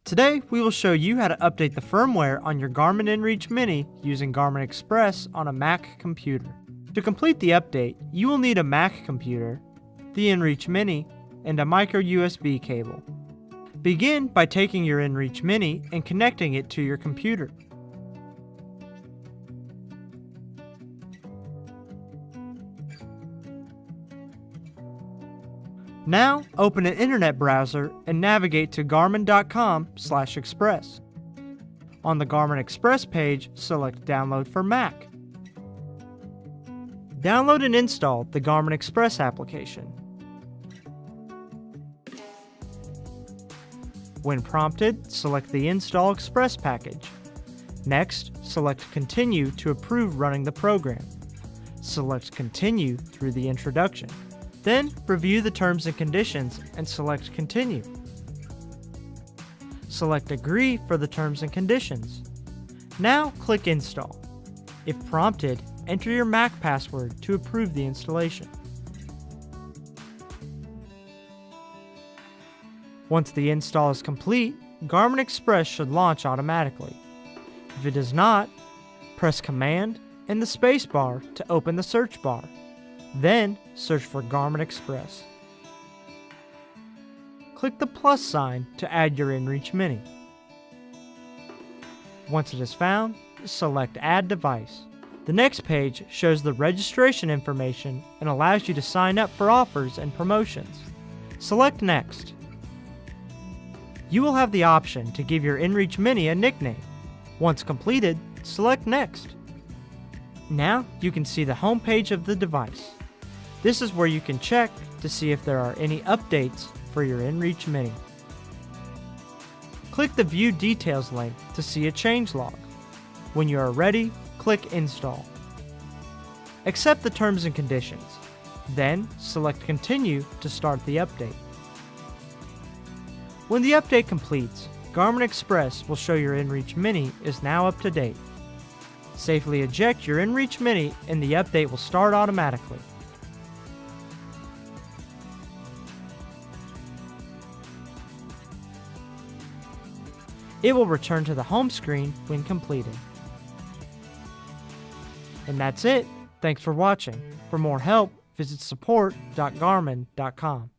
Today, we will show you how to update the firmware on your Garmin inReach Mini using Garmin Express on a Mac computer. To complete the update, you will need a Mac computer, the inReach Mini, and a micro USB cable. Begin by taking your inReach Mini and connecting it to your computer. Now, open an internet browser and navigate to garmin.com/express. On the Garmin Express page, select Download for Mac. Download and install the Garmin Express application. When prompted, select the Install Express package. Next, select Continue to approve running the program. Select Continue through the introduction. Then, review the terms and conditions and select Continue. Select Agree for the terms and conditions. Now, click Install. If prompted, enter your Mac password to approve the installation. Once the install is complete, Garmin Express should launch automatically. If it does not, press Command and the space bar to open the search bar. Then, search for Garmin Express. Click the plus sign to add your inReach Mini. Once it is found, select Add Device. The next page shows the registration information and allows you to sign up for offers and promotions. Select Next. You will have the option to give your inReach Mini a nickname. Once completed, select Next. Now you can see the home page of the device. This is where you can check to see if there are any updates for your inReach Mini. Click the View Details link to see a changelog. When you are ready, click Install. Accept the terms and conditions. Then, select Continue to start the update. When the update completes, Garmin Express will show your inReach Mini is now up to date. Safely eject your inReach Mini and the update will start automatically. It will return to the home screen when completed. And that's it. Thanks for watching. For more help, visit support.garmin.com.